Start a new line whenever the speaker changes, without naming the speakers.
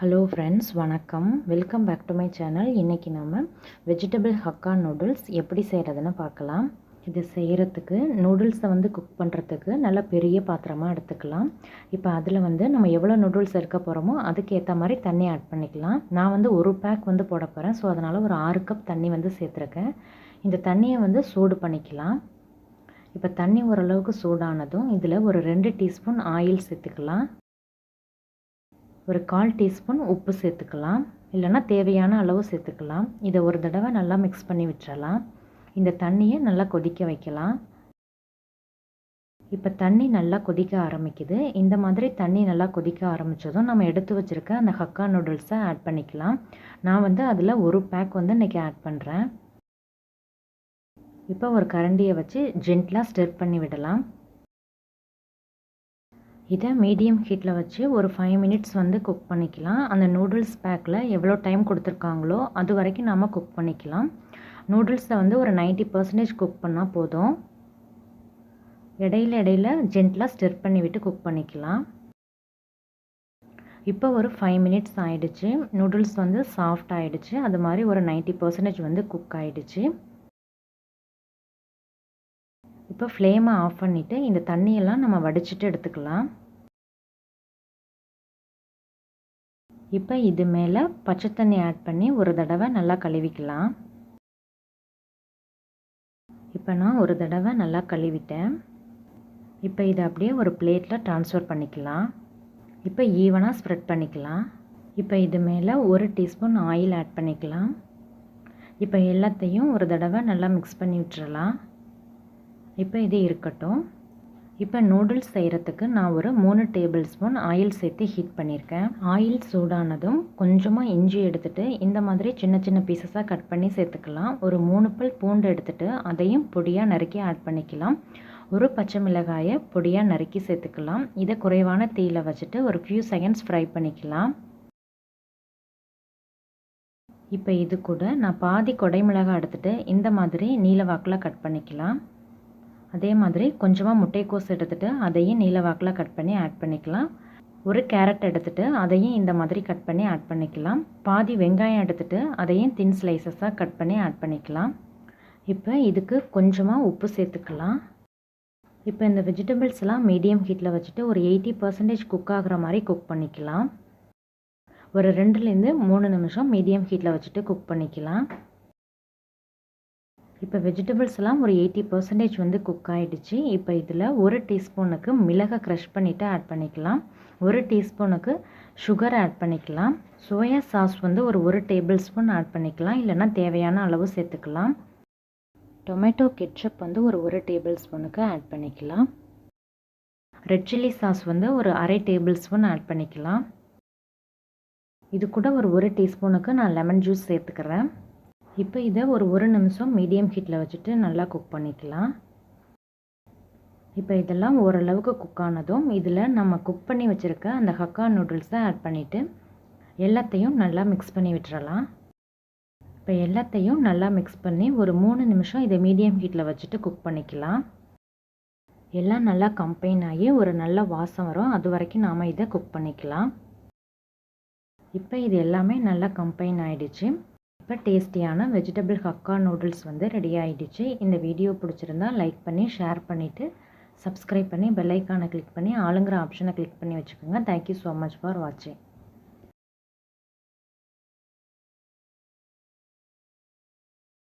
Hello friends, வணக்கம். Welcome back to my channel. இன்றைக்கி நம்ம வெஜிடபிள் ஹக்கா நூடுல்ஸ் எப்படி செய்கிறதுன்னு பார்க்கலாம். இது செய்கிறதுக்கு நூடுல்ஸை குக் பண்ணுறதுக்கு நல்லா பெரிய பாத்திரமாக எடுத்துக்கலாம். இப்போ அதில் நம்ம எவ்வளோ நூடுல்ஸ் எடுக்க போகிறோமோ அதுக்கேற்ற மாதிரி தண்ணி ஆட் பண்ணிக்கலாம். நான் ஒரு பேக் போட போகிறேன். ஸோ அதனால் ஒரு 6 கப் தண்ணி சேர்த்துருக்கேன். இந்த தண்ணியை சூடு பண்ணிக்கலாம். இப்போ தண்ணி ஓரளவுக்கு சூடானதும் இதில் ஒரு 2 டீஸ்பூன் ஆயில் சேர்த்துக்கலாம். ஒரு 1/4 டீஸ்பூன் உப்பு சேர்த்துக்கலாம். இல்லைன்னா தேவையான அளவு சேர்த்துக்கலாம். இதை ஒரு தடவை நல்லா மிக்ஸ் பண்ணி விட்டுறலாம். இந்த தண்ணியை நல்லா கொதிக்க வைக்கலாம். இப்போ தண்ணி நல்லா கொதிக்க ஆரம்பிக்குது. இந்த மாதிரி தண்ணி நல்லா கொதிக்க ஆரம்பித்ததும் நம்ம எடுத்து வச்சுருக்க அந்த ஹக்கா நூடுல்ஸை ஆட் பண்ணிக்கலாம். நான் அதில் ஒரு பேக் இன்றைக்கி ஆட் பண்ணுறேன். இப்போ ஒரு கரண்டியை வச்சு ஜென்ட்லாக ஸ்டிர் பண்ணி விடலாம். இதை மீடியம் ஹீட்டில் வச்சு ஒரு 5 மினிட்ஸ் குக் பண்ணிக்கலாம். அந்த நூடுல்ஸ் பேக்கில் எவ்வளோ டைம் கொடுத்துருக்காங்களோ அது வரைக்கும் நாம் குக் பண்ணிக்கலாம். நூடுல்ஸை ஒரு 90% குக் பண்ணால் போதும். இடையில ஜென்ட்லாக ஸ்டிர் பண்ணி விட்டு குக் பண்ணிக்கலாம். இப்போ ஒரு 5 மினிட்ஸ் ஆகிடுச்சு. நூடுல்ஸ் சாஃப்ட் ஆகிடுச்சு. அது மாதிரி ஒரு 90% குக் ஆகிடுச்சு. இப்போ ஃப்ளேமை ஆஃப் பண்ணிவிட்டு இந்த தண்ணியெல்லாம் நம்ம வடிச்சிட்டு எடுத்துக்கலாம். இப்போ இது மேலே பச்சை தண்ணி ஆட் பண்ணி ஒரு தடவை நல்லா கழுவிக்கலாம். இப்போ நான் ஒரு தடவை நல்லா கழுவிட்டேன். இப்போ இதை அப்படியே ஒரு பிளேட்டில் ட்ரான்ஸ்ஃபர் பண்ணிக்கலாம். இப்போ ஈவனாக ஸ்ப்ரெட் பண்ணிக்கலாம். இப்போ இது மேலே 1 டீஸ்பூன் ஆயில் ஆட் பண்ணிக்கலாம். இப்போ எல்லாத்தையும் ஒரு தடவை நல்லா மிக்ஸ் பண்ணி விட்டுறலாம். இப்போ இது இருக்கட்டும். இப்போ நூடுல்ஸ் செய்கிறதுக்கு நான் ஒரு 3 டேபிள் ஸ்பூன் ஆயில் சேர்த்து ஹீட் பண்ணியிருக்கேன். ஆயில் சூடானதும் கொஞ்சமாக இஞ்சி எடுத்துகிட்டு இந்த மாதிரி சின்ன சின்ன பீசஸாக கட் பண்ணி சேர்த்துக்கலாம். ஒரு 3 பல் பூண்டு எடுத்துகிட்டு அதையும் பொடியாக நறுக்கி ஆட் பண்ணிக்கலாம். ஒரு பச்சை மிளகாயை பொடியாக நறுக்கி சேர்த்துக்கலாம். இதை குறைவான தீயில வச்சுட்டு ஒரு ஃபியூ செகண்ட்ஸ் ஃப்ரை பண்ணிக்கலாம். இப்போ இது கூட நான் பாதி கொடை மிளகாய் எடுத்துகிட்டு இந்த மாதிரி நீல வாக்கில் கட் பண்ணிக்கலாம். அதே மாதிரி கொஞ்சமாக முட்டைக்கோஸ் எடுத்துகிட்டு அதையும் நீல வாக்கில் கட் பண்ணி ஆட் பண்ணிக்கலாம். ஒரு கேரட் எடுத்துகிட்டு அதையும் இந்த மாதிரி கட் பண்ணி ஆட் பண்ணிக்கலாம். பாதி வெங்காயம் எடுத்துகிட்டு அதையும் தின் ஸ்லைசஸாக கட் பண்ணி ஆட் பண்ணிக்கலாம். இப்போ இதுக்கு கொஞ்சமாக உப்பு சேர்த்துக்கலாம். இப்போ இந்த வெஜிடபிள்ஸ் எல்லாம் மீடியம் ஹீட்டில் வச்சுட்டு ஒரு 80% குக் ஆகிற மாதிரி குக் பண்ணிக்கலாம். ஒரு 2லேருந்து 3 நிமிஷம் மீடியம் ஹீட்டில் வச்சுட்டு குக் பண்ணிக்கலாம். இப்போ வெஜிடபிள்ஸ் எல்லாம் ஒரு 80% குக் ஆகிடுச்சு. இப்போ இதில் 1 டீஸ்பூனுக்கு மிளகை க்ரஷ் பண்ணிவிட்டு ஆட் பண்ணிக்கலாம். 1 டீஸ்பூனுக்கு சுகர் ஆட் பண்ணிக்கலாம். சோயா சாஸ் ஒரு 1 டேபிள் ஸ்பூன் ஆட் பண்ணிக்கலாம். இல்லைன்னா தேவையான அளவு சேர்த்துக்கலாம். டொமேட்டோ கெட்சப் ஒரு 1 டேபிள் ஸ்பூனுக்கு ஆட் பண்ணிக்கலாம். ரெட் சில்லி சாஸ் ஒரு அரை டேபிள் ஸ்பூன் ஆட் பண்ணிக்கலாம். இது கூட ஒரு 1 டீஸ்பூனுக்கு நான் லெமன் ஜூஸ் சேர்த்துக்கிறேன். இப்போ இதை ஒரு 1 நிமிஷம் மீடியம் ஹீட்டில் வச்சுட்டு நல்லா குக் பண்ணிக்கலாம். இப்போ இதெல்லாம் ஓரளவுக்கு குக் ஆனதும் இதில் நம்ம குக் பண்ணி வச்சுருக்க அந்த ஹக்கா நூடுல்ஸை ஆட் பண்ணிவிட்டு எல்லாத்தையும் நல்லா மிக்ஸ் பண்ணி விட்டுறலாம். இப்போ எல்லாத்தையும் நல்லா மிக்ஸ் பண்ணி ஒரு 3 நிமிஷம் இதை மீடியம் ஹீட்டில் வச்சுட்டு குக் பண்ணிக்கலாம். எல்லாம் நல்லா கம்பைன் ஆகி ஒரு நல்ல வாசம் வரும். அது வரைக்கும் நாம் இதை குக் பண்ணிக்கலாம். இப்போ இது எல்லாமே நல்லா கம்பைன் ஆகிடுச்சு. இப்போ டேஸ்டியான வெஜிடபிள் ஹக்கா நூடுல்ஸ் ரெடி ஆகிடுச்சு. இந்த வீடியோ பிடிச்சிருந்தா லைக் பண்ணி ஷேர் பண்ணிவிட்டு சப்ஸ்கிரைப் பண்ணி பெல் ஐக்கானை கிளிக் பண்ணி ஆளுங்கிற ஆப்ஷனை கிளிக் பண்ணி வச்சுக்கோங்க. தேங்க்யூ ஸோ மச் ஃபார் வாட்சிங்.